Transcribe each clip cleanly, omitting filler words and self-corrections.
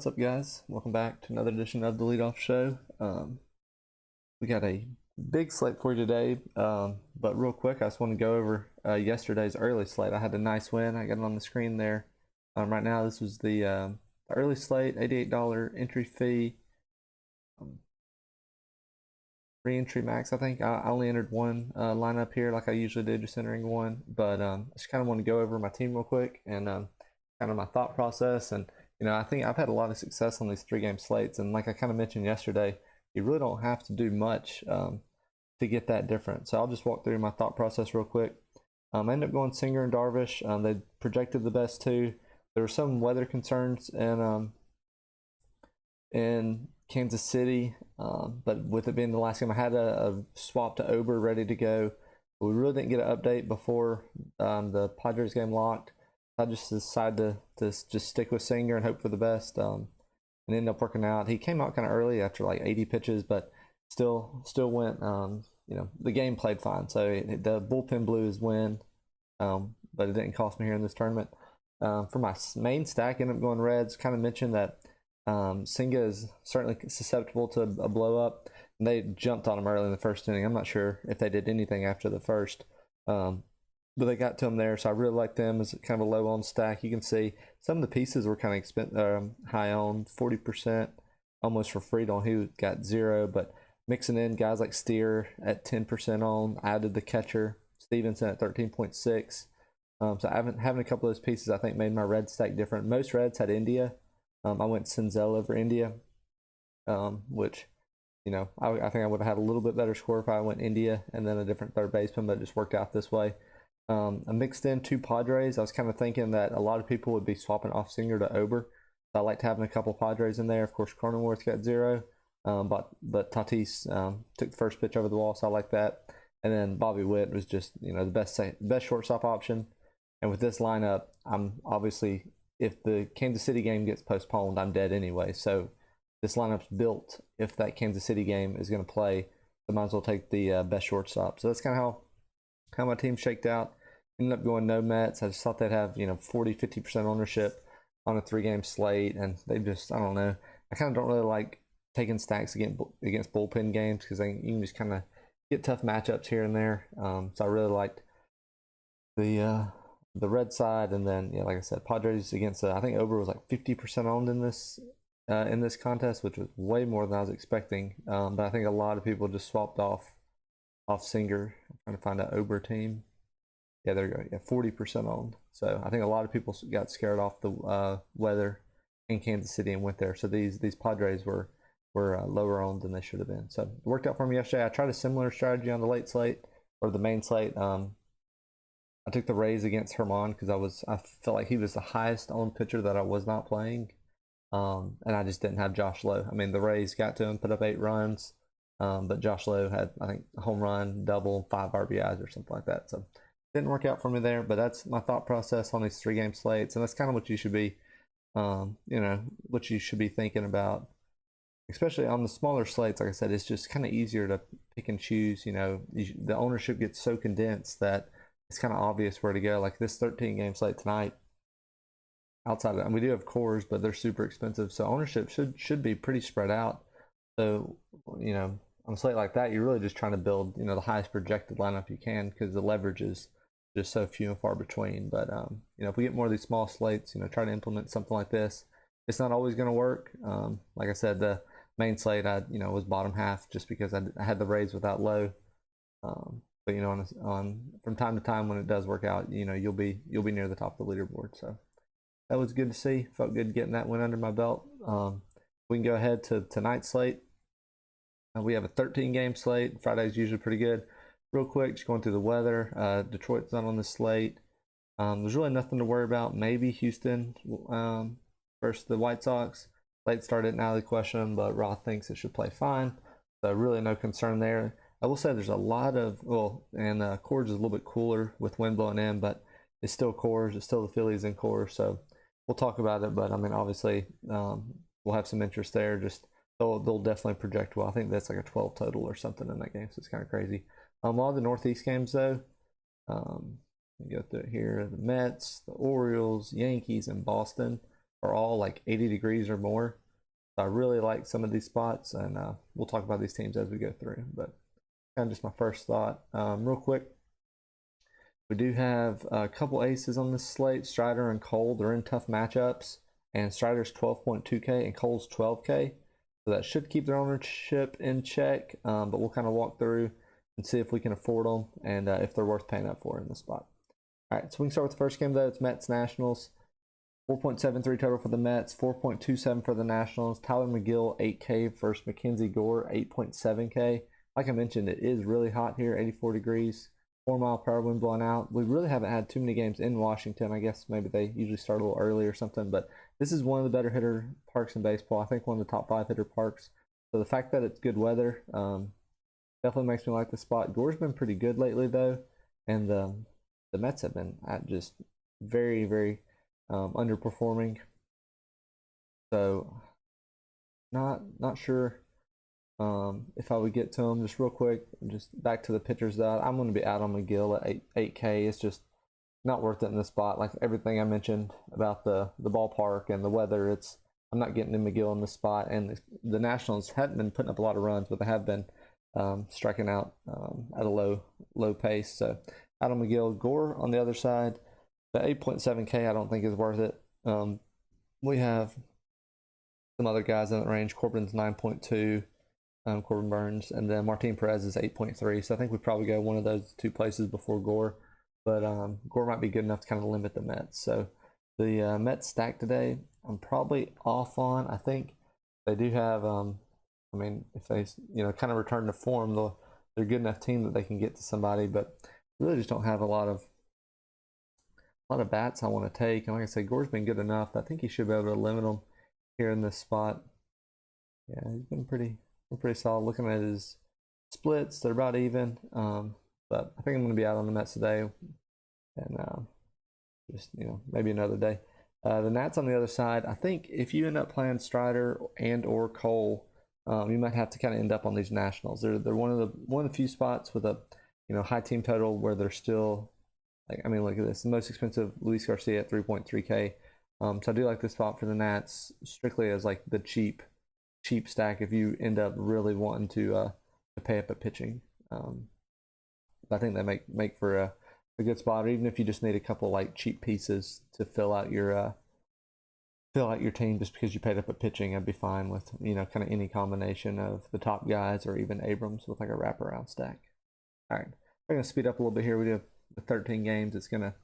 What's up, guys? Welcome back to another edition of the Leadoff Show. We got a big slate for you today, but real quick, I just want to go over yesterday's early slate. I had a nice win. I got it on the screen there. Right now, this was the early slate, $88 entry fee, free entry max. I think I only entered one lineup here, like I usually do, just entering one. But I just kind of want to go over my team real quick and kind of my thought process. And I think I've had a lot of success on these 3-game slates, and like I kind of mentioned yesterday, you really don't have to do much to get that different. So I'll just walk through my thought process real quick. I ended up going Singer and Darvish. They projected the best two. There were some weather concerns in Kansas City, but with it being the last game, I had a swap to Ober ready to go. But we really didn't get an update before the Padres game locked. I just decided to just stick with Singer and hope for the best, and ended up working out. He came out kind of early after like 80 pitches, but still went. The game played fine, so the bullpen blew his win, but it didn't cost me here in this tournament. For my main stack, ended up going Reds. Kind of mentioned that Senga is certainly susceptible to a blow up, and they jumped on him early in the first inning. I'm not sure if they did anything after the first. But they got to him there, so I really like them as kind of a low on stack. You can see some of the pieces were kind of high on, 40%, almost for free on who got 0. But mixing in guys like Steer at 10% on, added the catcher Stevenson at 13.6. So having a couple of those pieces, I think, made my red stack different. Most Reds had India. I went Senzel over India, which I think I would have had a little bit better score if I went India and then a different third baseman, but it just worked out this way. I mixed in 2 Padres. I was kind of thinking that a lot of people would be swapping off Singer to Ober. So I liked having a couple Padres in there. Of course, Cronenworth got 0, but Tatis took the first pitch over the wall, so I like that. And then Bobby Witt was just the best shortstop option. And with this lineup, I'm obviously, if the Kansas City game gets postponed, I'm dead anyway. So this lineup's built if that Kansas City game is going to play. So might as well take the best shortstop. So that's kind of how my team shaked out. Ended up going no Mets. I just thought they'd have 40-50% ownership on a 3-game slate, and they just, I don't know. I kind of don't really like taking stacks against bullpen games because you can just kind of get tough matchups here and there. So I really liked the red side, and then like I said, Padres against I think Ober was like 50% owned in this contest, which was way more than I was expecting. But I think a lot of people just swapped off Singer. I'm trying to find an Ober team. Yeah, there you go. Yeah, 40% owned. So I think a lot of people got scared off the weather in Kansas City and went there. So these Padres were lower owned than they should have been. So it worked out for me yesterday. I tried a similar strategy on the late slate or the main slate. I took the Rays against Herman because I felt like he was the highest owned pitcher that I was not playing, and I just didn't have Josh Lowe. I mean, the Rays got to him, put up 8 runs, but Josh Lowe had, I think, a home run, double, 5 RBIs or something like that. So didn't work out for me there, but that's my thought process on these 3-game slates, and that's kind of what you should be, what you should be thinking about, especially on the smaller slates. Like I said, it's just kind of easier to pick and choose. The ownership gets so condensed that it's kind of obvious where to go. Like this 13-game slate tonight, outside of that, and we do have cores, but they're super expensive, so ownership should be pretty spread out. So on a slate like that, you're really just trying to build the highest projected lineup you can because the leverage is just so few and far between. But if we get more of these small slates, try to implement something like this. It's not always going to work. Like I said, the main slate I was bottom half just because I had the Rays without Low. But on from time to time when it does work out, you'll be near the top of the leaderboard. So that was good to see. Felt good getting that win under my belt. We can go ahead to tonight's slate. We have a 13-game slate. Friday's usually pretty good. Real quick, just going through the weather. Detroit's not on the slate. There's really nothing to worry about. Maybe Houston versus the White Sox. Late start isn't out of the question, but Roth thinks it should play fine. So really no concern there. I will say there's a lot of, and Coors is a little bit cooler with wind blowing in, but it's still Coors. It's still the Phillies in Coors. So we'll talk about it, but I mean, obviously we'll have some interest there. Just they'll definitely project well. I think that's like a 12 total or something in that game, so it's kind of crazy. A lot of the Northeast games, though, we go through it here: the Mets, the Orioles, Yankees, and Boston. are all like 80 degrees or more. So I really like some of these spots, and we'll talk about these teams as we go through. But kind of just my first thought. Real quick, we do have a couple aces on this slate. Strider and Cole, they're in tough matchups, and Strider's 12.2K and Cole's 12K. So that should keep their ownership in check, but we'll kind of walk through and see if we can afford them and if they're worth paying up for in this spot. All right, so we can start with the first game, though. It's Mets Nationals. 4.73 total for the Mets, 4.27 for the Nationals. Tyler McGill, 8K versus Mackenzie Gore, 8.7K. Like I mentioned, it is really hot here, 84 degrees, 4-mile-per-hour wind blowing out. We really haven't had too many games in Washington. I guess maybe they usually start a little early or something, but this is one of the better hitter parks in baseball. I think one of the top 5 hitter parks. So the fact that it's good weather definitely makes me like the spot. Gore's been pretty good lately, though, and the Mets have been just very, very underperforming. So not sure if I would get to them. Just real quick, just back to the pitchers though. I'm going to be out on McGill at 8K. It's just not worth it in this spot. Like everything I mentioned about the ballpark and the weather, I'm not getting to McGill in this spot. And the Nationals haven't been putting up a lot of runs, but they have been striking out at a low pace. So out on McGill. Gore on the other side, the 8.7K I don't think is worth it. We have some other guys in that range. Corbin's 9.2, Corbin Burns, and then Martin Perez is 8.3. So I think we probably go one of those two places before Gore. But Gore might be good enough to kind of limit the Mets. So the Mets stack today, I'm probably off on. I think they do have, if they kind of return to form, they're a good enough team that they can get to somebody. But really just don't have a lot of bats I want to take. And like I said, Gore's been good enough. I think he should be able to limit them here in this spot. Yeah, he's been pretty solid. Looking at his splits, they're about even. But I think I'm going to be out on the Mets today, and just maybe another day. The Nats on the other side. I think if you end up playing Strider and or Cole, you might have to kind of end up on these Nationals. They're one of the few spots with a high team total where they're still. Look at this. The most expensive, Luis Garcia at 3.3K. So I do like this spot for the Nats, strictly as like the cheap stack if you end up really wanting to pay up at pitching. I think they make for a good spot, or even if you just need a couple like cheap pieces to fill out your team just because you paid up at pitching, I'd be fine with kind of any combination of the top guys or even Abrams with like a wraparound stack. All right, we're gonna speed up a little bit here. We do the 13 games. It's gonna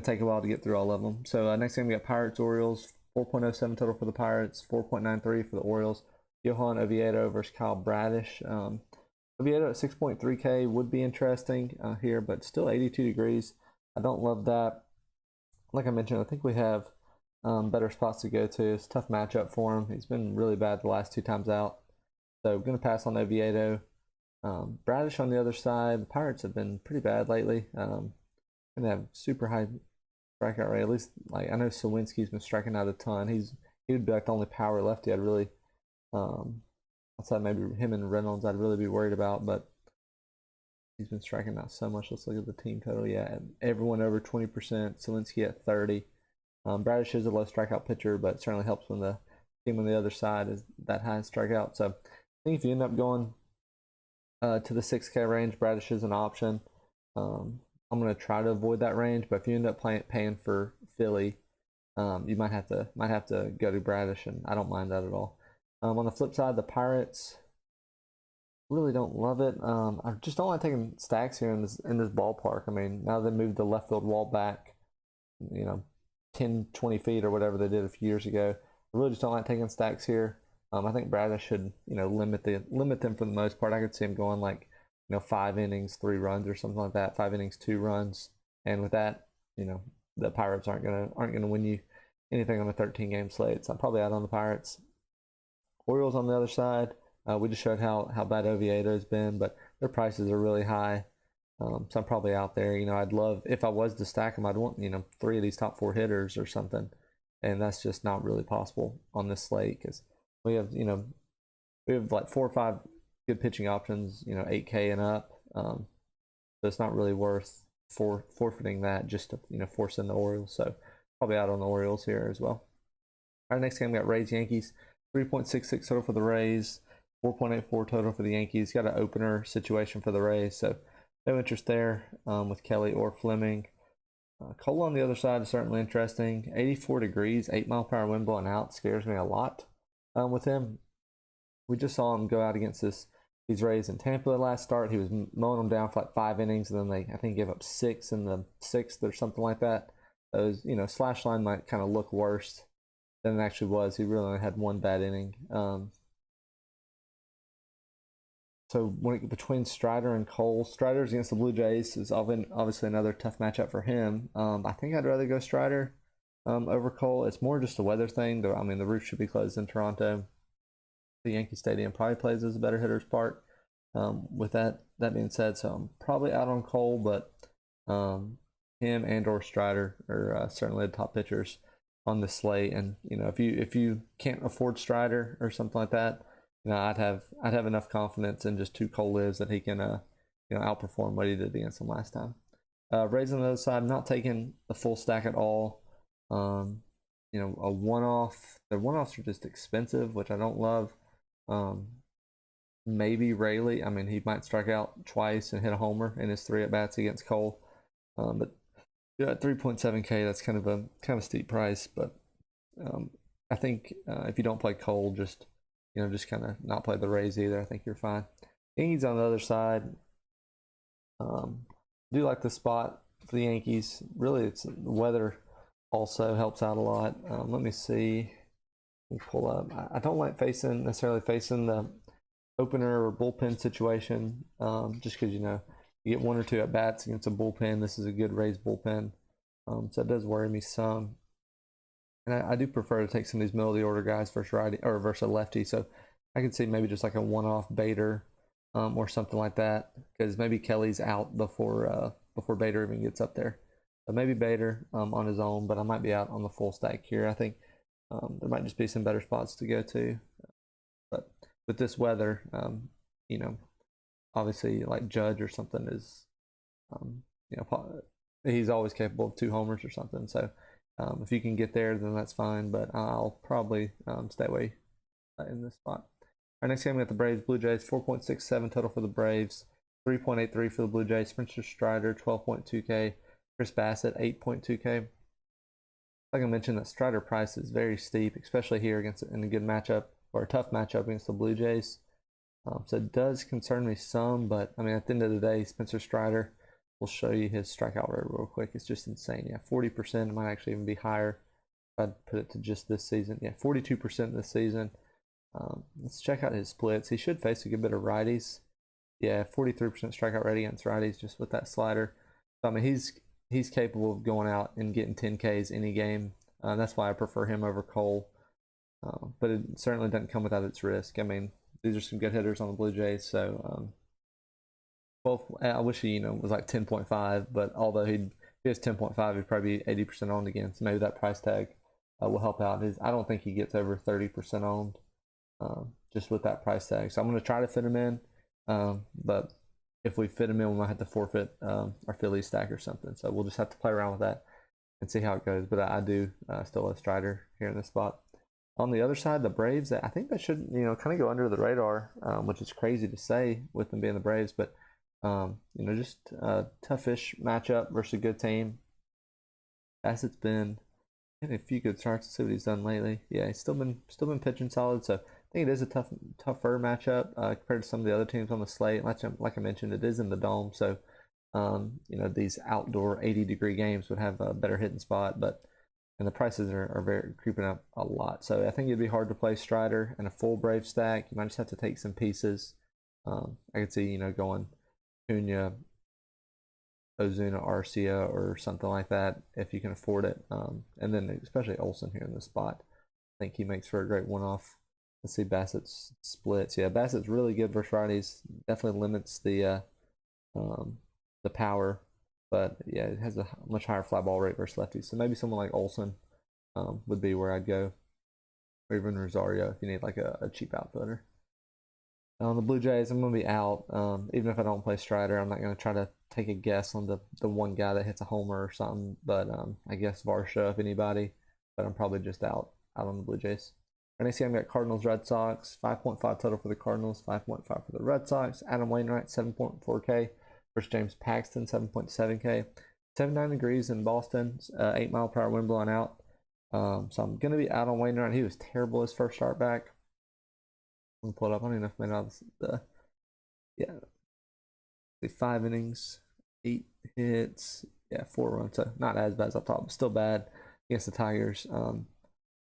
take a while to get through all of them. So next game we got Pirates Orioles. 4.07 total for the Pirates, 4.93 for the Orioles. Johan Oviedo versus Kyle Bradish. Oviedo at 6.3K would be interesting here, but still 82 degrees. I don't love that. Like I mentioned, I think we have better spots to go to. It's a tough matchup for him. He's been really bad the last 2 times out. So I'm going to pass on Oviedo. Bradish on the other side. The Pirates have been pretty bad lately. And they have super high strikeout rate. At least, like I know Sawinski's been striking out a ton. He would be like the only power lefty I'd really, outside maybe him and Reynolds, I'd really be worried about. But he's been striking out so much. Let's look at the team total. Yeah, everyone over 20%. Sawinski at 30. Bradish is a low strikeout pitcher, but it certainly helps when the team on the other side is that high in strikeout. So I think if you end up going to the 6K range, Bradish is an option. I'm going to try to avoid that range, but if you end up paying for Philly, you might have to go to Bradish, and I don't mind that at all. On the flip side, the Pirates really don't love it. I just don't like taking stacks here in this ballpark. I mean, now they moved the left field wall back, 10, 20 feet or whatever they did a few years ago. I really just don't like taking stacks here. I think Bradish should, limit them for the most part. I could see him going like, 5 innings, 3 runs or something like that. 5 innings, 2 runs, and with that, the Pirates aren't gonna win you anything on a 13-game slate. So I'm probably out on the Pirates. Orioles on the other side. We just showed how bad Oviedo's been, but their prices are really high. So I'm probably out there. I'd love, if I was to stack them, I'd want 3 of these top 4 hitters or something, and that's just not really possible on this slate because we have like 4 or 5 good pitching options, 8K and up. So it's not really worth forfeiting that just to force in the Orioles. So probably out on the Orioles here as well. Our next game we got Rays Yankees. 3.66 total for the Rays. 4.84 total for the Yankees. Got an opener situation for the Rays, so no interest there with Kelly or Fleming. Cole on the other side is certainly interesting. 84 degrees, 8-mile-per-hour wind blowing out scares me a lot with him. We just saw him go out against these Rays in Tampa last start. He was mowing them down for like 5 innings, and then I think gave up 6 in the 6th or something like that. Those, slash line might kind of look worse than it actually was. He really only had 1 bad inning. So between Strider and Cole, Strider's against the Blue Jays is obviously another tough matchup for him. I think I'd rather go Strider over Cole. It's more just a weather thing. Though I mean, the roof should be closed in Toronto. The Yankee Stadium probably plays as a better hitter's park. With that being said, so I'm probably out on Cole, but him and or Strider are certainly the top pitchers on the slate. And if you can't afford Strider or something like that, I'd have enough confidence in just 2 Cole lives that he can outperform what he did against them last time. Rays on the other side, I'm not taking the full stack at all. A one-off. The one-offs are just expensive, which I don't love. Maybe Rayleigh. I mean, he might strike out twice and hit a homer in his 3 at-bats against Cole. But at 3.7K, that's kind of a steep price. But I think if you don't play Cole, just kind of not play the Rays either. I think you're fine. Yankees on the other side. Do like the spot for the Yankees. Really, it's the weather also helps out a lot. Let me see. Let me pull up. I don't like necessarily facing the opener or bullpen situation, just because you get 1 or 2 at bats against a bullpen. This is a good Rays bullpen, so it does worry me some. And I do prefer to take some of these middle of the order guys versus a lefty. So I could see maybe just like a one-off Bader or something like that, because maybe Kelly's out before Bader even gets up there. So maybe Bader on his own, but I might be out on the full stack here. I think there might just be some better spots to go to. But with this weather, obviously like Judge or something is, he's always capable of 2 homers or something. So if you can get there, then that's fine, but I'll probably stay away in this spot. Our next game, we got the Braves Blue Jays. 4.67 total for the Braves, 3.83 for the Blue Jays. Spencer Strider 12.2K, Chris Bassett 8.2K. Like I mentioned, that Strider price is very steep, especially here in a good matchup or a tough matchup against the Blue Jays. So it does concern me some, but I mean, at the end of the day, Spencer Strider. We'll show you his strikeout rate real quick. It's just insane. Yeah, 40%. It might actually even be higher if I'd put it to just this season. Yeah, 42% this season. Let's check out his splits. He should face a good bit of righties. Yeah, 43% strikeout rate against righties just with that slider. So, I mean, he's capable of going out and getting 10 Ks any game. That's why I prefer him over Cole. But it certainly doesn't come without its risk. I mean, these are some good hitters on the Blue Jays, so well, I wish he, was like 10.5, but although if he has 10.5, he'd probably be 80% owned again. So maybe that price tag will help out. I don't think he gets over 30% owned just with that price tag. So I'm going to try to fit him in, but if we fit him in, we might have to forfeit our Philly stack or something. So we'll just have to play around with that and see how it goes. But I do still have Strider here in this spot. On the other side, the Braves, I think they should, kind of go under the radar, which is crazy to say with them being the Braves, but just a toughish matchup versus a good team. Bassett's been a few good starts. To see what he's done lately. Yeah, he's still been pitching solid. So I think it is a tougher matchup compared to some of the other teams on the slate. Like I mentioned, it is in the dome, so these outdoor 80-degree games would have a better hitting spot, and the prices are very creeping up a lot. So I think it'd be hard to play Strider in a full Brave stack. You might just have to take some pieces. I could see going Cunha, Ozuna, Arcia, or something like that if you can afford it. And then especially Olsen here in this spot. I think he makes for a great one-off. Let's see Bassett's splits. Yeah, Bassett's really good versus righties. Definitely limits the power, but yeah, it has a much higher fly ball rate versus lefties. So maybe someone like Olsen would be where I'd go, or even Rosario if you need like a cheap outfielder. On the Blue Jays, I'm going to be out. Even if I don't play Strider, I'm not going to try to take a guess on the one guy that hits a homer or something. But I guess Varsho, if anybody. But I'm probably just out out on the Blue Jays. Our next game, we got Cardinals Red Sox. 5.5 total for the Cardinals, 5.5 for the Red Sox. Adam Wainwright, 7.4K versus James Paxton, 7.7K. 79 degrees in Boston, 8-mile-per-hour wind blowing out. So I'm going to be out on Wainwright. He was terrible his first start back. I'm going to pull it up. I don't even know if I made out the 5 innings, 8 hits, 4 runs. So not as bad as I thought, but still bad against the Tigers. I'm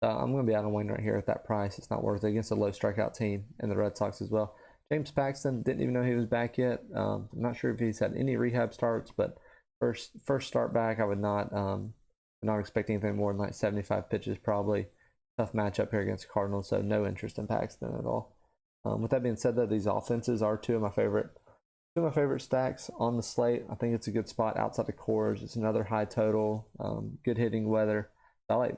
going to be out on Wainwright here at that price. It's not worth it against a low strikeout team and the Red Sox as well. James Paxton, didn't even know he was back yet. I'm not sure if he's had any rehab starts, but first start back, I would not expect anything more than like 75 pitches probably. Tough matchup here against the Cardinals, so no interest in Paxton at all. With that being said, though, these offenses are two of my favorite stacks on the slate. I think it's a good spot outside the cores. It's another high total, good hitting weather. I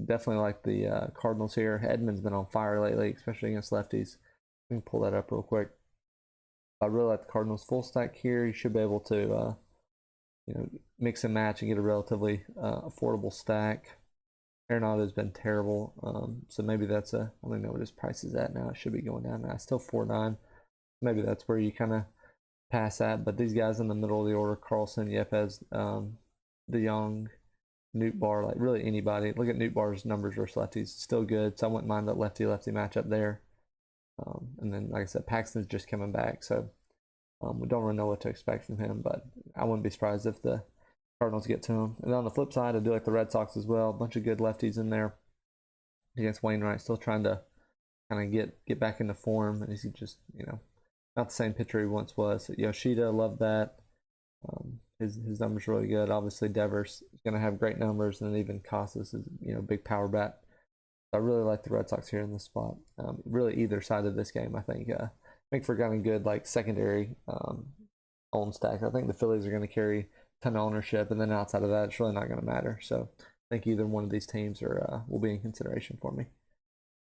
definitely like the Cardinals here. Edman's been on fire lately, especially against lefties. Let me pull that up real quick. I really like the Cardinals full stack here. You should be able to mix and match and get a relatively affordable stack. Arenado's been terrible, so maybe that's I don't know what his price is at now. It should be going down now. Still 4.9. Maybe that's where you kind of pass that. But these guys in the middle of the order: Carlson, Yepes, DeYoung, Nootbaar, like really anybody. Look at Nootbaar's numbers versus lefties, still good. So I wouldn't mind that lefty-lefty matchup there. And then, like I said, Paxton's just coming back, so we don't really know what to expect from him. But I wouldn't be surprised if the Cardinals get to him. And on the flip side, I do like the Red Sox as well. A bunch of good lefties in there against Wainwright. Still trying to kind of get back into form. And he's just, not the same pitcher he once was. So Yoshida, love that. His numbers are really good. Obviously, Devers is going to have great numbers. And then even Casas is, big power bat. So I really like the Red Sox here in this spot. Really either side of this game, I think. Make for kind of good, like, secondary own stack. I think the Phillies are going to carry ton of ownership, and then outside of that, it's really not going to matter. So I think either one of these teams will be in consideration for me.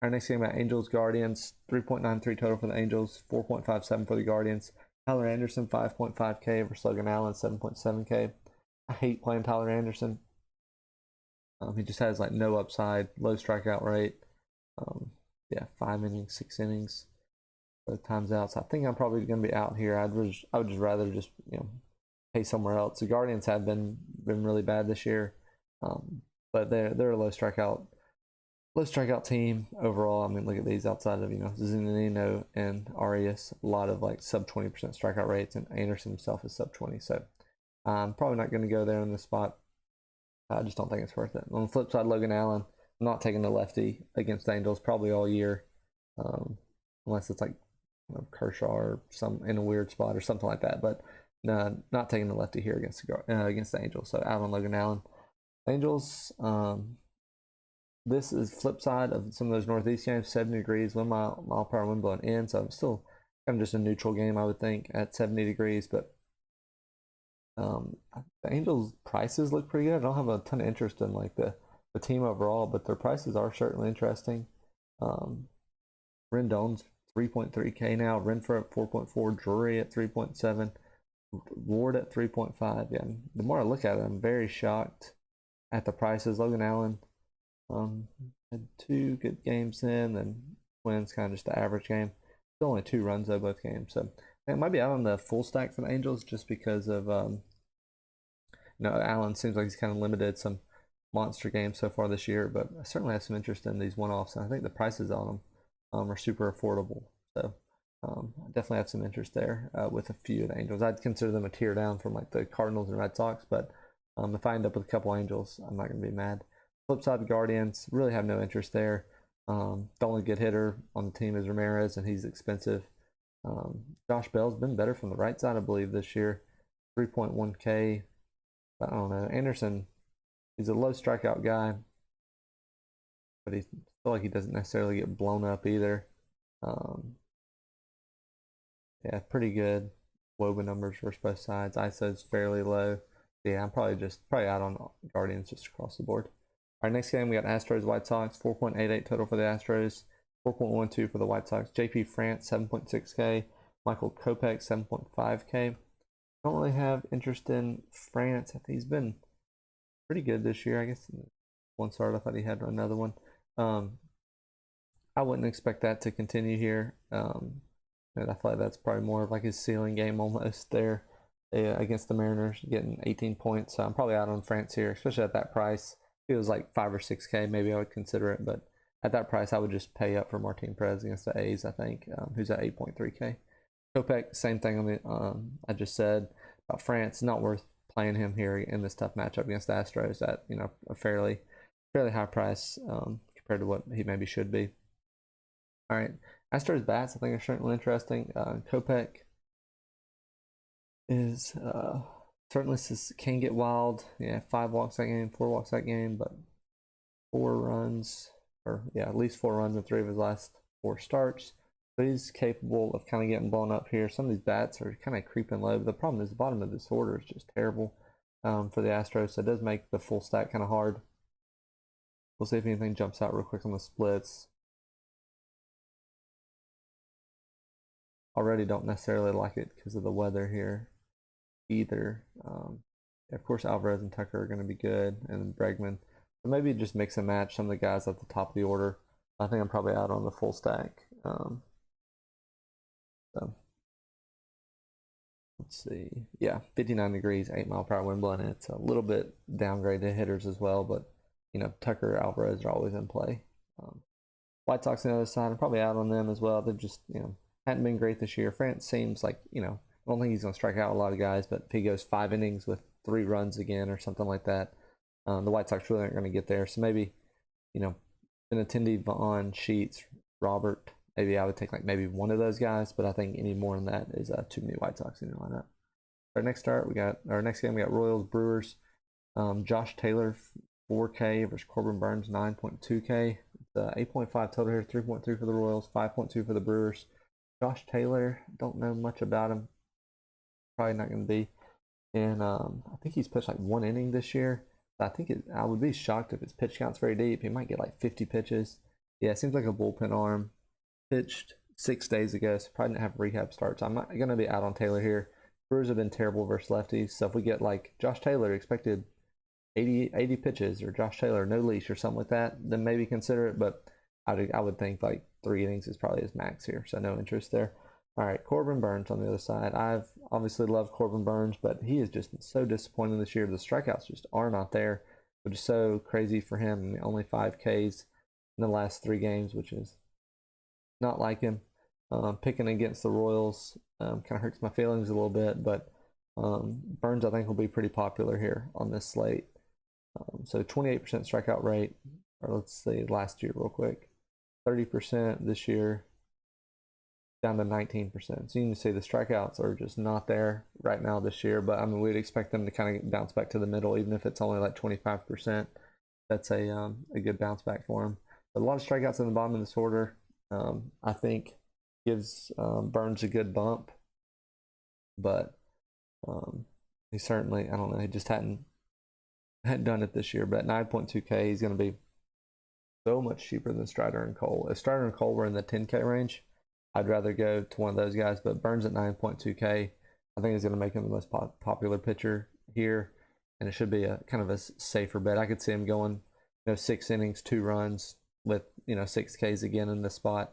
Our next game about Angels Guardians, 3.93 total for the Angels, 4.57 for the Guardians. Tyler Anderson, 5.5K versus Logan Allen, 7.7K. I hate playing Tyler Anderson. He just has like no upside, low strikeout rate. 5 innings, 6 innings, both times out. So I think I'm probably going to be out here. I would just rather just pay somewhere else. The Guardians have been really bad this year, but they're a low strikeout team overall. I mean, look at these outside of Zunino and Arias, a lot of like sub 20% strikeout rates, and Anderson himself is sub 20. So I'm probably not going to go there in this spot. I just don't think it's worth it. On the flip side, Logan Allen, I'm not taking the lefty against the Angels probably all year, unless it's like Kershaw or some in a weird spot or something like that. But no, not taking the lefty here against the Angels. So out on Logan Allen. Angels, this is flip side of some of those Northeast games. 70 degrees, 1 mile per hour wind blowing in. So it's still kind of just a neutral game, I would think, at 70 degrees. But the Angels' prices look pretty good. I don't have a ton of interest in like the team overall, but their prices are certainly interesting. Rendon's 3.3K now. Renfroe at 4.4. Drury at 3.7. Ward at 3.5. Yeah, the more I look at it, I'm very shocked at the prices. Logan Allen had 2 good games in, and Twins kind of just the average game. Still only 2 runs though both games, so it might be out on the full stack for the Angels just because of Allen seems like he's kind of limited some monster games so far this year, but I certainly have some interest in these one-offs, and I think the prices on them are super affordable. So I definitely have some interest there with a few of the Angels. I'd consider them a tier down from like the Cardinals and Red Sox, but if I end up with a couple Angels, I'm not going to be mad. Flip side, the Guardians, really have no interest there. The only good hitter on the team is Ramirez, and he's expensive. Josh Bell's been better from the right side, I believe, this year. 3.1K. But I don't know. Anderson, he's a low strikeout guy, but I feel like he doesn't necessarily get blown up either. Pretty good WOBA numbers versus both sides. ISO's fairly low. Yeah, I'm probably out on Guardians just across the board. Our next game, we got Astros White Sox, 4.88 total for the Astros, 4.12 for the White Sox. JP France, 7.6K. Michael Kopech, 7.5K. Don't really have interest in France. He's been pretty good this year. I guess one start, I thought he had another one. I wouldn't expect that to continue here. And I feel like that's probably more of like his ceiling game almost there against the Mariners, getting 18 points. So I'm probably out on France here, especially at that price. If it was like 5 or 6K, maybe I would consider it. But at that price, I would just pay up for Martin Perez against the A's, I think, who's at 8.3K. Kopech, same thing on the I just said about France. Not worth playing him here in this tough matchup against the Astros at a fairly high price compared to what he maybe should be. All right, Astros bats I think are certainly interesting. Kopech is certainly can get wild. Yeah, 5 walks that game, 4 walks that game, but 4 runs, or yeah, at least 4 runs in 3 of his last 4 starts. So he's capable of kind of getting blown up here. Some of these bats are kind of creeping low. But the problem is the bottom of this order is just terrible for the Astros. So it does make the full stack kind of hard. We'll see if anything jumps out real quick on the splits. Already don't necessarily like it because of the weather here either. Of course, Alvarez and Tucker are going to be good, and Bregman. So maybe just mix and match some of the guys at the top of the order. I think I'm probably out on the full stack. So let's see. Yeah, 59 degrees, 8-mile-per-hour wind blowing. It's a little bit downgrade to hitters as well, but Tucker, Alvarez are always in play. White Sox on the other side, I'm probably out on them as well. They've just hadn't been great this year. France seems like I don't think he's going to strike out a lot of guys, but if he goes 5 innings with 3 runs again or something like that, the White Sox really aren't going to get there. So maybe Benintendi, Vaughn, Sheets, Robert. Maybe I would take like maybe one of those guys, but I think any more than that is too many White Sox in your lineup. Our next game we got Royals Brewers. Josh Taylor 4K versus Corbin Burns 9.2K. It's 8.5 total here, 3.3 for the Royals, 5.2 for the Brewers. Josh Taylor, don't know much about him. Probably not going to be. And I think he's pitched like 1 inning this year. I think I would be shocked if his pitch count's very deep. He might get like 50 pitches. Yeah, it seems like a bullpen arm. Pitched 6 days ago, so probably didn't have rehab starts. I'm not going to be out on Taylor here. Brewers have been terrible versus lefties, so if we get like Josh Taylor expected 80 pitches, or Josh Taylor no leash or something like that, then maybe consider it, but I would think like 3 innings is probably his max here, so no interest there. All right, Corbin Burns on the other side. I've obviously loved Corbin Burns, but he has just been so disappointing this year. The strikeouts just are not there, which is so crazy for him. I mean, only 5 Ks in the last 3 games, which is not like him. Picking against the Royals kind of hurts my feelings a little bit, but Burns I think will be pretty popular here on this slate. So 28% strikeout rate, or let's say last year real quick, 30% this year, down to 19%. So you can see the strikeouts are just not there right now this year, but I mean we'd expect them to kind of bounce back to the middle, even if it's only like 25%. That's a good bounce back for him. But a lot of strikeouts in the bottom of this order. I think gives Burns a good bump, but he certainly, I don't know, he just hadn't done it this year. But 9.2K, he's going to be so much cheaper than Strider and Cole. If Strider and Cole were in the 10K range, I'd rather go to one of those guys. But Burns at 9.2K, I think is going to make him the most popular pitcher here, and it should be a kind of a safer bet. I could see him going 6 innings, 2 runs with 6 Ks again in this spot,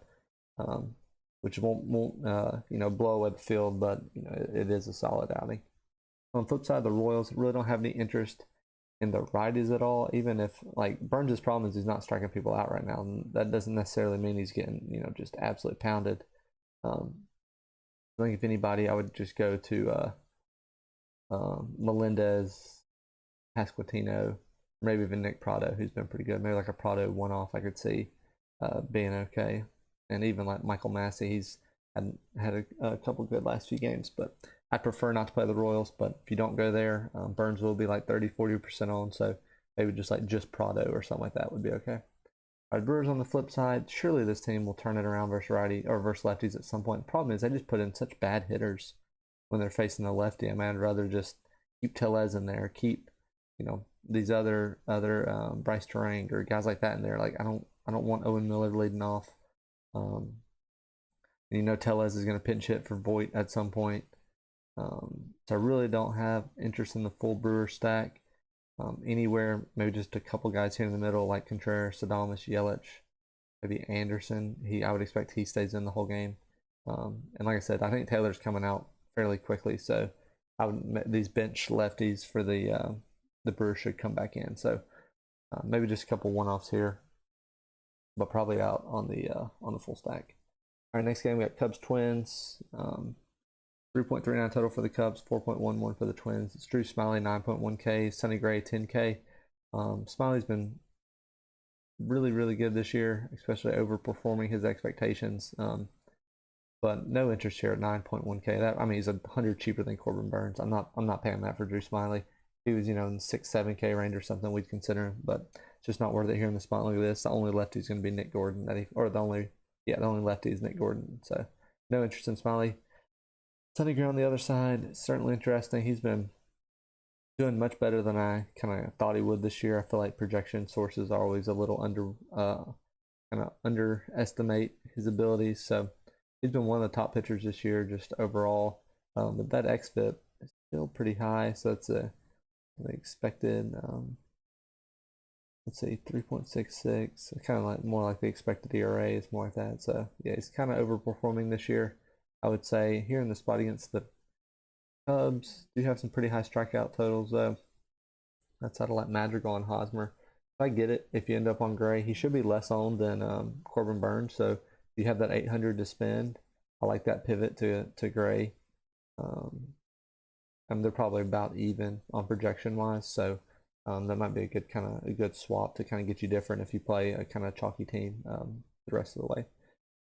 which won't blow away the field, but it is a solid outing. On the flip side, the Royals really don't have any interest in the righties at all. Even if like Burns' problem is he's not striking people out right now, and that doesn't necessarily mean he's getting just absolutely pounded. I think if anybody, I would just go to Melendez, Pasquantino, maybe even Nick Prado, who's been pretty good. Maybe like a Prado one-off I could see being okay. And even like Michael Massey, he's had a couple good last few games. But I prefer not to play the Royals. But if you don't go there, Burns will be like 30-40% on. So maybe just Prado or something like that would be okay. All right, Brewers on the flip side, surely this team will turn it around versus righty or versus lefties at some point. The problem is they just put in such bad hitters when they're facing the lefty. I mean, I'd rather just keep Tellez in there, keep these other Bryce Terang or guys like that in there. Like I don't want Owen Miller leading off. Tellez is going to pinch hit for Voit at some point. So I really don't have interest in the full Brewer stack. anywhere, maybe just a couple guys here in the middle like Contreras, Adames, Yelich, maybe Anderson. I would expect he stays in the whole game. And like I said, I think Taylor's coming out fairly quickly, so these bench lefties for the Brewers should come back in. So maybe just a couple one-offs here, but probably out on the full stack. All right, next game we got Cubs Twins. 3.39 total for the Cubs, 4.11 for the Twins. It's Drew Smiley, 9.1K, Sonny Gray, 10K. Smiley's been really, really good this year, especially overperforming his expectations. But no interest here at 9.1K. He's 100 cheaper than Corbin Burns. I'm not paying that for Drew Smiley. If he was, in the 6-7K range or something, we'd consider him, but it's just not worth it here in the spot. Look at this. The only lefty is going to be Nick Gordon. The only lefty is Nick Gordon. So no interest in Smiley. Sonny Gray on the other side, certainly interesting. He's been doing much better than I kind of thought he would this year. I feel like projection sources are always a little underestimate his abilities. So he's been one of the top pitchers this year, just overall. But that xFIP is still pretty high, so it's the expected. Let's see, 3.66. Kind of like more like the expected ERA is more like that. So yeah, he's kind of overperforming this year. I would say here in the spot against the Cubs, do have some pretty high strikeout totals though. That's out of like Madrigal and Hosmer. I get it. If you end up on Gray, he should be less owned than Corbin Burns. So if you have that 800 to spend, I like that pivot to Gray. And they're probably about even on projection wise. So that might be a good swap to kind of get you different if you play a kind of chalky team the rest of the way.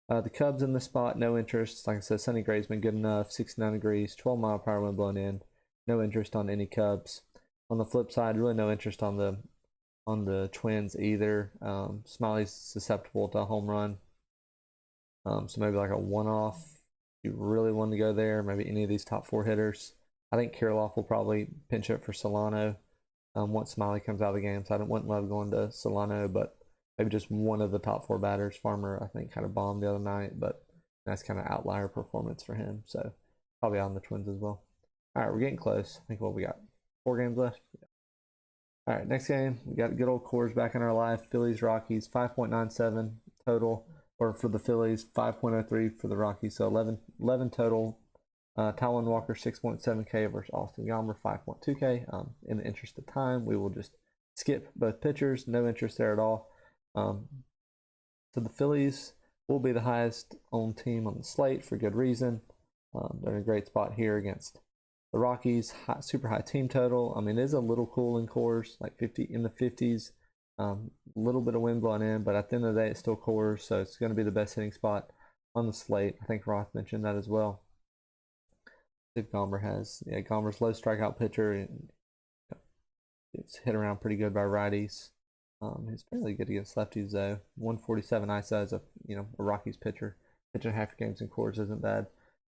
The Cubs in the spot, no interest. Like I said, Sonny Gray's been good enough. 69 degrees, 12-mile-per-hour wind blowing in. No interest on any Cubs. On the flip side, really no interest on the Twins either. Smiley's susceptible to a home run. So maybe like a one-off. If you really want to go there, maybe any of these top 4 hitters. I think Kirilloff will probably pinch up for Solano once Smiley comes out of the game. So I wouldn't love going to Solano, but maybe just one of the top 4 batters. Farmer, I think, kind of bombed the other night, but that's kind of outlier performance for him. So probably on the Twins as well. All right, we're getting close. I think what we got 4 games left. Yeah. All right, next game we got good old Coors back in our life. Phillies Rockies 5.97 total, or for the Phillies 5.03 for the Rockies. So 11 total. Taijuan Walker 6.7K versus Austin Yommer 5.2K. In the interest of time, we will just skip both pitchers. No interest there at all. So the Phillies will be the highest owned team on the slate for good reason. They're in a great spot here against the Rockies. Super high team total. It is a little cool in Coors, like 50 in the 50s. A little bit of wind blowing in, but at the end of the day, it's still Coors, so it's going to be the best hitting spot on the slate. I think Roth mentioned that as well. If Gomber's low strikeout pitcher, and it's hit around pretty good by righties. He's fairly good against lefties though. 147 ISO as a Rockies pitcher. Pitching half your games in Coors isn't bad.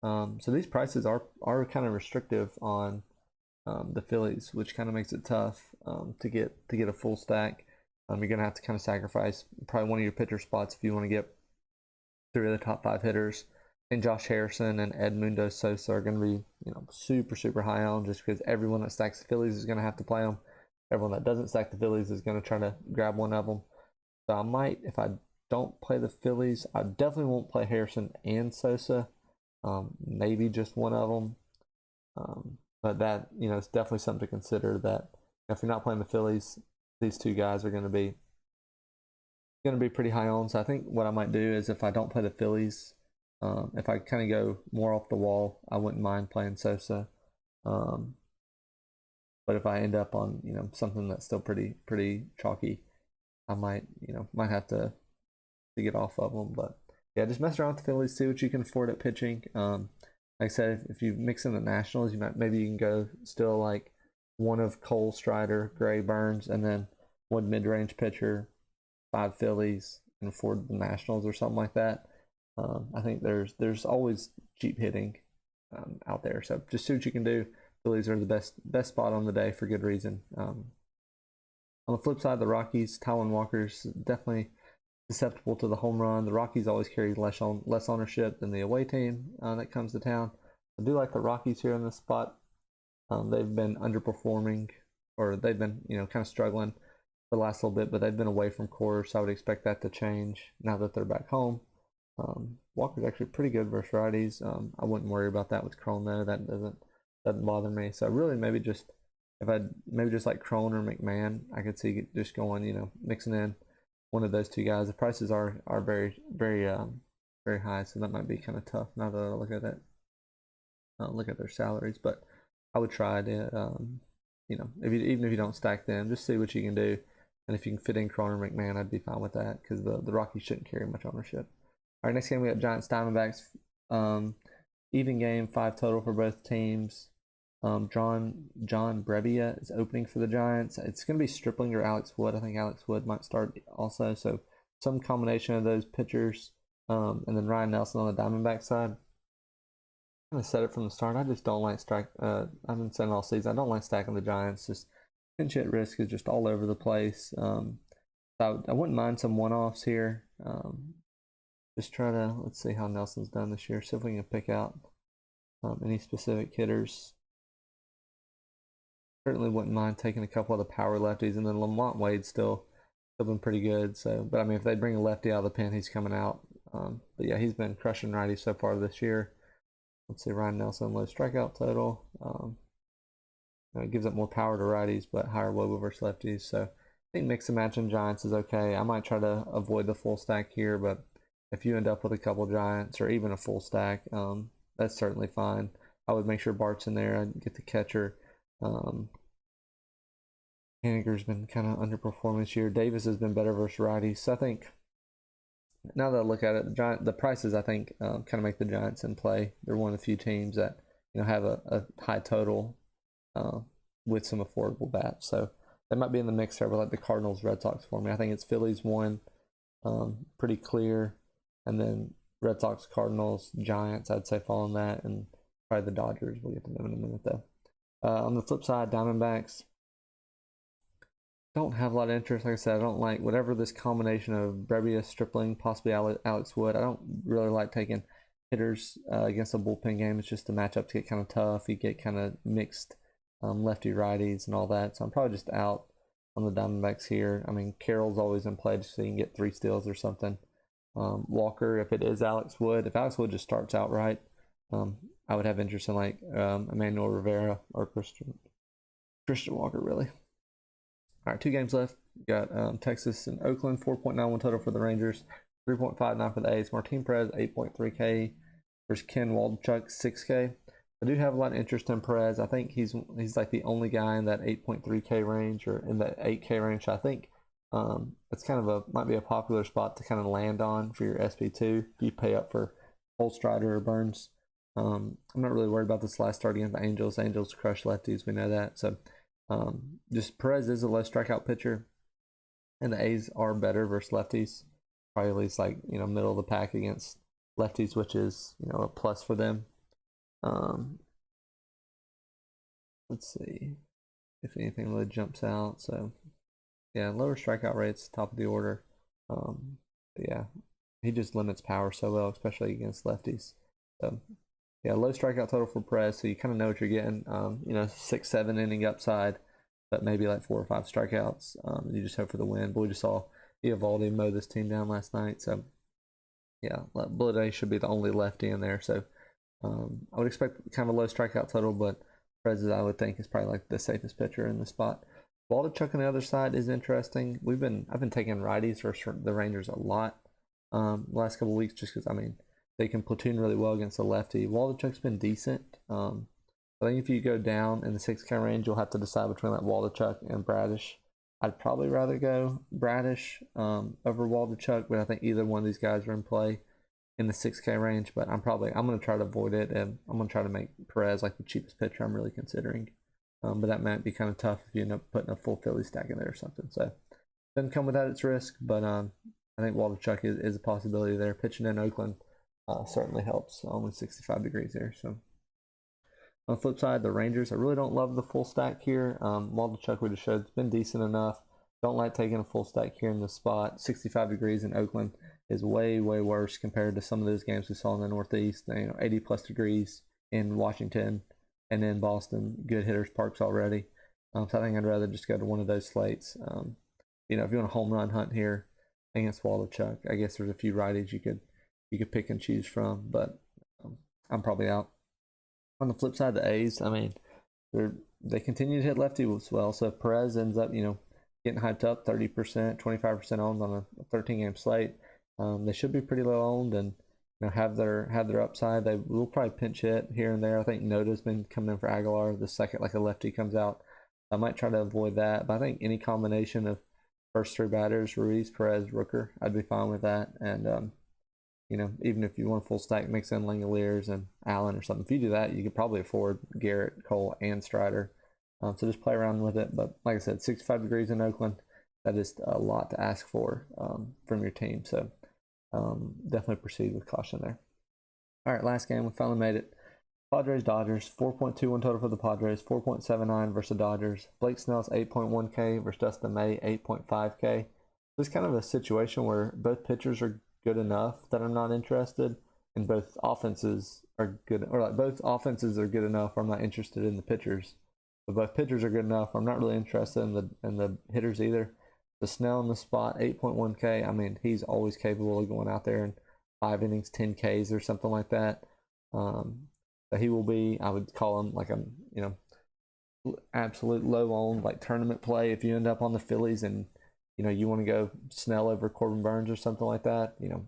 So these prices are kind of restrictive on the Phillies, which kind of makes it tough to get a full stack. You're gonna have to kind of sacrifice probably one of your pitcher spots if you want to get 3 of the top 5 hitters. And Josh Harrison and Edmundo Sosa are going to be, super, super high on, just because everyone that stacks the Phillies is going to have to play them. Everyone that doesn't stack the Phillies is going to try to grab one of them. So I might, if I don't play the Phillies, I definitely won't play Harrison and Sosa. Maybe just one of them. But that, it's definitely something to consider, that if you're not playing the Phillies, these 2 guys are going to be pretty high on. So I think what I might do is, if I don't play the Phillies, if I kind of go more off the wall, I wouldn't mind playing Sosa. But if I end up on, something that's still pretty chalky, I might have to get off of them. But yeah, just mess around with the Phillies, see what you can afford at pitching. Like I said, if you mix in the Nationals, you can go still like one of Cole, Strider, Gray, Burns, and then one mid-range pitcher, 5 Phillies, and afford the Nationals or something like that. I think there's always cheap hitting out there, so just see what you can do. Phillies are the best spot on the day for good reason. On the flip side, the Rockies, Taijuan Walker's definitely susceptible to the home run. The Rockies always carry less ownership than the away team that comes to town. I do like the Rockies here in this spot. They've been underperforming or they've been, kind of struggling the last little bit, but they've been away from core, so I would expect that to change now that they're back home. Walker's actually pretty good versus righties. I wouldn't worry about that with Crone though. That doesn't bother me. So really, maybe just like Crone or McMahon, I could see just going, mixing in one of those two guys. The prices are very very high, so that might be kind of tough. Now that I look at it, look at their salaries, but I would try to, even if you don't stack them, just see what you can do. And if you can fit in Crone or McMahon, I'd be fine with that because the Rockies shouldn't carry much ownership. All right, next game we got Giants Diamondbacks. Even game, 5 total for both teams. John Brebbia is opening for the Giants. It's going to be Stripling or Alex Wood. I think Alex Wood might start also. So some combination of those pitchers. And then Ryan Nelson on the Diamondback side. I'm going to set it from the start. I just don't like I've been saying all season, I don't like stacking the Giants. Just pinch hit risk is just all over the place. So I wouldn't mind some one-offs here. Just try to, let's see how Nelson's done this year. See if we can pick out any specific hitters. Certainly wouldn't mind taking a couple of the power lefties, and then Lamont Wade's still been pretty good. So, but I mean, if they bring a lefty out of the pen, he's coming out. But yeah, he's been crushing righties so far this year. Let's see, Ryan Nelson, low strikeout total. It gives up more power to righties, but higher WOBA versus lefties. So I think mix and matching Giants is okay. I might try to avoid the full stack here, but if you end up with a couple Giants or even a full stack, that's certainly fine. I would make sure Bart's in there. I'd get the catcher. Haniger's been kind of underperforming this year. Davis has been better versus righties. So I think now that I look at it, the prices I think kind of make the Giants in play. They're one of the few teams that have a high total with some affordable bats. So they might be in the mix there, like the Cardinals, Red Sox for me. I think it's Phillies 1, pretty clear, and then Red Sox, Cardinals, Giants. I'd say following that, and probably the Dodgers. We'll get to them in a minute though. On the flip side, Diamondbacks don't have a lot of interest. Like I said, I don't like whatever this combination of Brebbia, Stripling, possibly Alex Wood. I don't really like taking hitters against a bullpen game. It's just the matchups get kind of tough. You get kind of mixed lefty righties and all that. So I'm probably just out on the Diamondbacks here. I mean, Carroll's always in play so you can get 3 steals or something. Walker, if it is Alex Wood, if Alex Wood just starts out right, I would have interest in like Emmanuel Rivera or Christian Walker, really. All right, 2 games left. We got Texas and Oakland, 4.91 total for the Rangers, 3.59 for the A's. Martin Perez, 8.3K versus Ken Waldichuk, 6K. I do have a lot of interest in Perez. I think he's like the only guy in that 8.3K range or in that 8K range. I think it's kind of might be a popular spot to kind of land on for your SP2 if you pay up for Holstrider or Burns. I'm not really worried about this last start against the Angels. Angels crush lefties, we know that. So just Perez is a low strikeout pitcher, and the A's are better versus lefties. Probably at least like middle of the pack against lefties, which is a plus for them. Let's see if anything really jumps out. So yeah, lower strikeout rates, top of the order. Yeah, he just limits power so well, especially against lefties. So yeah, low strikeout total for Perez, so you kind of know what you're getting. 6-7 inning upside, but maybe like 4 or 5 strikeouts. You just hope for the win. But we just saw Eovaldi mow this team down last night. So yeah, Bleday should be the only lefty in there. So I would expect kind of a low strikeout total, but Perez, I would think, is probably like the safest pitcher in the spot. Waldichuk on the other side is interesting. I've been taking righties for the Rangers a lot the last couple of weeks, just because they can platoon really well against the lefty. Waldichuk's been decent. I think if you go down in the 6K range, you'll have to decide between like Waldichuk and Bradish. I'd probably rather go Bradish over Waldichuk, but I think either one of these guys are in play in the 6K range. But I'm going to try to avoid it, and I'm going to try to make Perez like the cheapest pitcher I'm really considering. But that might be kind of tough if you end up putting a full Philly stack in there or something. So doesn't come without its risk, but I think Waldichuk is a possibility there. Pitching in Oakland certainly helps. Only 65 degrees there. So on the flip side, the Rangers, I really don't love the full stack here. Waldichuk, we just showed, it's been decent enough. Don't like taking a full stack here in this spot. 65 degrees in Oakland is way, way worse compared to some of those games we saw in the Northeast. 80 plus degrees in Washington and in Boston. Good hitters parks already. So I think I'd rather just go to one of those slates. You know, if you want a home run hunt here against Waldichuk, I guess there's a few righties you could pick and choose from, but I'm probably out. On the flip side, the A's, I mean, they continue to hit lefty as well. So if Perez ends up, you know, getting hyped up 30%, 25% owned on a 13-game slate, they should be pretty low owned and, you know, have their upside. They will probably pinch hit here and there. I think Noda's been coming in for Aguilar the second like a lefty comes out. I might try to avoid that, but I think any combination of first three batters, Ruiz, Perez, Rooker, I'd be fine with that. And you know, even if you want a full stack, mix in Langoliers and Allen or something. If you do that, you could probably afford Garrett, Cole, and Strider. So just play around with it. But like I said, 65 degrees in Oakland, that is a lot to ask for from your team. So definitely proceed with caution there. All right, last game, we finally made it. Padres Dodgers, 4.21 total for the Padres, 4.79 versus the Dodgers. Blake Snell's 8.1K versus Dustin May 8.5K. This is kind of a situation where both pitchers are good enough that I'm not interested, and both offenses are good, or like both offenses are good enough I'm not interested in the pitchers. But both pitchers are good enough I'm not really interested in the hitters either. The Snell in the spot, 8.1K. I mean, he's always capable of going out there in 5 innings, 10 Ks or something like that. But he will be, I would call him like a, you know, absolute low owned like tournament play. If you end up on the Phillies and, you know, you want to go Snell over Corbin Burns or something like that, you know,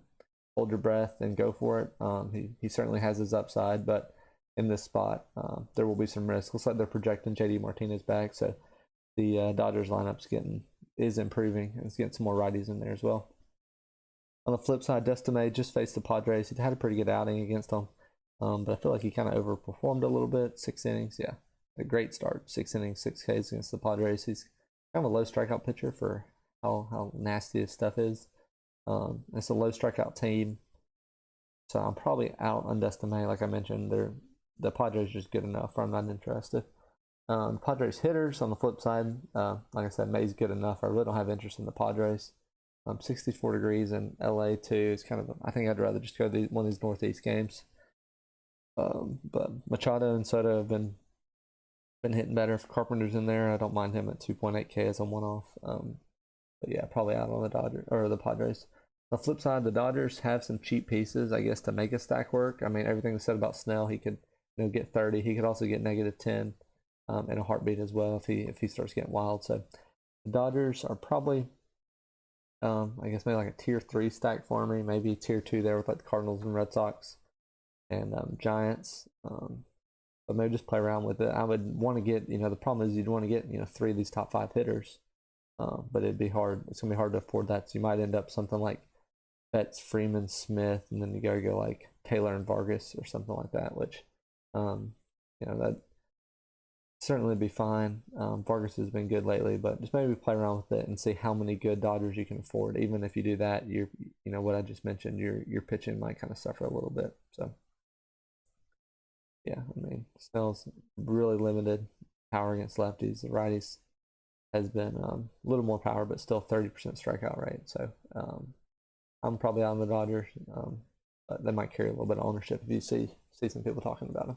hold your breath and go for it. He certainly has his upside, but in this spot, there will be some risk. Looks like they're projecting JD Martinez back, so the Dodgers lineup's is improving, and it's getting some more righties in there as well. On the flip side, Dustin May just faced the Padres. He had a pretty good outing against them, but I feel like he kind of overperformed a little bit. 6 innings, yeah, a great start. 6 innings, 6 Ks against the Padres. He's kind of a low strikeout pitcher for how nasty his stuff is. It's a low strikeout team, so I'm probably out on Dustin May. Like I mentioned, the Padres are just good enough. I'm not interested. Padres hitters on the flip side, like I said, May's good enough. I really don't have interest in the Padres. 64 degrees in LA too. It's kind of, I think I'd rather just go to one of these Northeast games. But Machado and Soto have been hitting better. If Carpenter's in there, I don't mind him at 2.8K as a one-off. But yeah, probably out on the Dodgers or the Padres. On the flip side, the Dodgers have some cheap pieces, I guess, to make a stack work. I mean, everything was said about Snell, he could, you know, get 30. He could also get -10 in a heartbeat as well if he starts getting wild. So the Dodgers are probably, I guess maybe like a tier 3 stack for me, maybe tier 2 there with like the Cardinals and Red Sox and Giants. But maybe just play around with it. I would want to get, you know, the problem is you'd want to get, you know, 3 of these top 5 hitters. But it'd be hard. It's gonna be hard to afford that. So you might end up something like Betts, Freeman, Smith, and then you gotta go like Taylor and Vargas or something like that. Which, you know, that certainly be fine. Vargas has been good lately, but just maybe play around with it and see how many good Dodgers you can afford. Even if you do that, you know what I just mentioned, your pitching might kind of suffer a little bit. So yeah, I mean, Snell's really limited power against lefties. The righties has been a little more power, but still 30% strikeout rate. So I'm probably on the Dodgers, but they might carry a little bit of ownership if you see some people talking about them.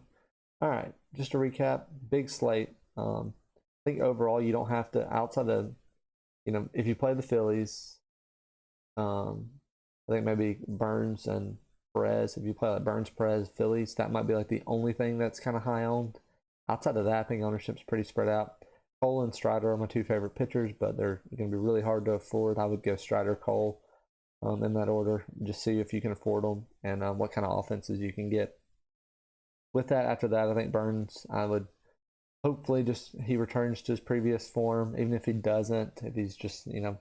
All right, just to recap, big slate. I think overall you don't have to, outside of, you know, if you play the Phillies, I think maybe Burns and Perez, if you play like Burns, Perez, Phillies, that might be like the only thing that's kind of high owned. Outside of that, I think ownership's pretty spread out. Cole and Strider are my 2 favorite pitchers, but they're going to be really hard to afford. I would go Strider, Cole in that order. Just see if you can afford them and what kind of offenses you can get. With that, after that, I think Burns, I would hopefully just he returns to his previous form. Even if he doesn't, if he's just, you know,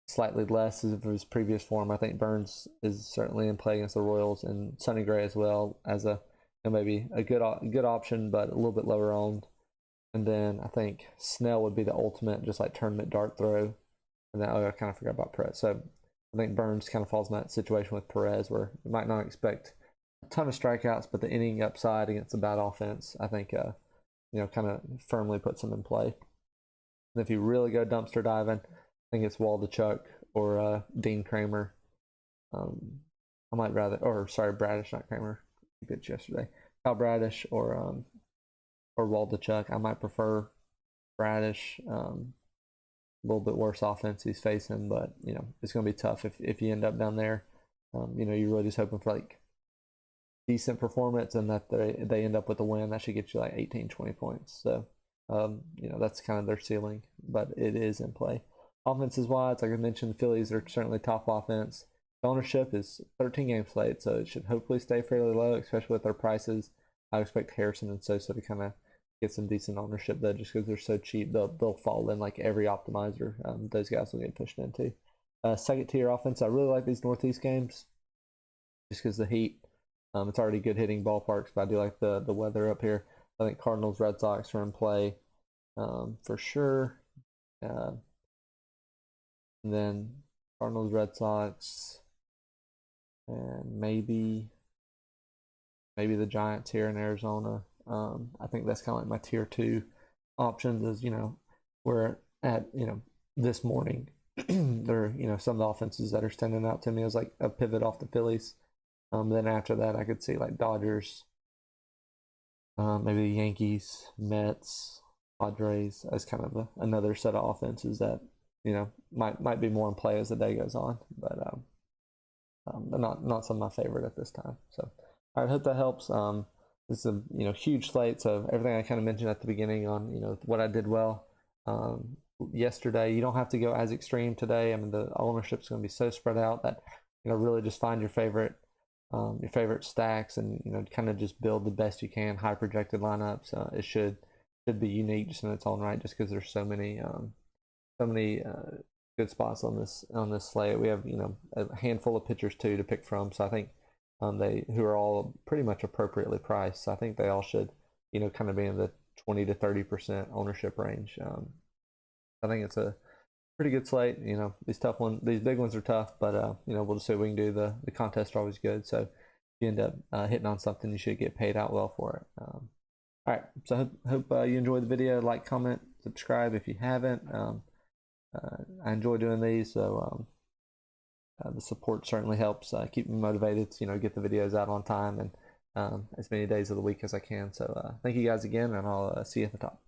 slightly less of his previous form, I think Burns is certainly in play against the Royals, and Sonny Gray as well as a, you know, maybe a good option, but a little bit lower owned. And then I think Snell would be the ultimate, just like tournament dart throw. And then I kind of forgot about Perez. So I think Burns kind of falls in that situation with Perez, where you might not expect a ton of strikeouts, but the inning upside against a bad offense, I think, you know, kind of firmly puts him in play. And if you really go dumpster diving, I think it's Waldichuk or Dean Kramer. I might rather, or sorry, Bradish, not Kramer. Good yesterday. Kyle Bradish or Waldichuk. I might prefer Bradish, a little bit worse offense he's facing, but it's going to be tough if you end up down there. You're really just hoping for like decent performance and that they end up with a win. That should get you like 18, 20 points. So, that's kind of their ceiling, but it is in play. Offenses wise, like I mentioned, the Phillies are certainly top offense. The ownership is 13 game slate, so it should hopefully stay fairly low, especially with their prices. I expect Harrison and Sosa to kind of get some decent ownership though, just because they're so cheap. They'll fall in like every optimizer. Those guys will get pushed into. Second tier offense, I really like these Northeast games, just because the heat. It's already good hitting ballparks, but I do like the weather up here. I think Cardinals, Red Sox are in play for sure. And then Cardinals, Red Sox, and maybe the Giants here in Arizona. I think that's kind of like my tier 2 options. Is we're at this morning. There are some of the offenses that are standing out to me as like a pivot off the Phillies. Then after that, I could see like Dodgers, maybe the Yankees, Mets, Padres as kind of another set of offenses that might be more in play as the day goes on, but not some of my favorite at this time. So I hope that helps. This is a huge slate, so everything I kind of mentioned at the beginning on what I did well yesterday. You don't have to go as extreme today. I mean, the ownership is going to be so spread out that really just find your favorite stacks and kind of just build the best you can. High projected lineups. It should be unique just in its own right, just because there's so many good spots on this slate. We have a handful of pitchers too to pick from, so I think who are all pretty much appropriately priced. So I think they all should kind of be in the 20 to 30% ownership range. I think it's a pretty good slate. These big ones are tough, but we'll just see what we can do. The contests are always good, so if you end up hitting on something, you should get paid out well for it. All right, so hope you enjoyed the video. Like, comment, subscribe if you haven't. I enjoy doing these, so the support certainly helps keep me motivated to get the videos out on time and as many days of the week as I can. So thank you guys again, and I'll see you at the top.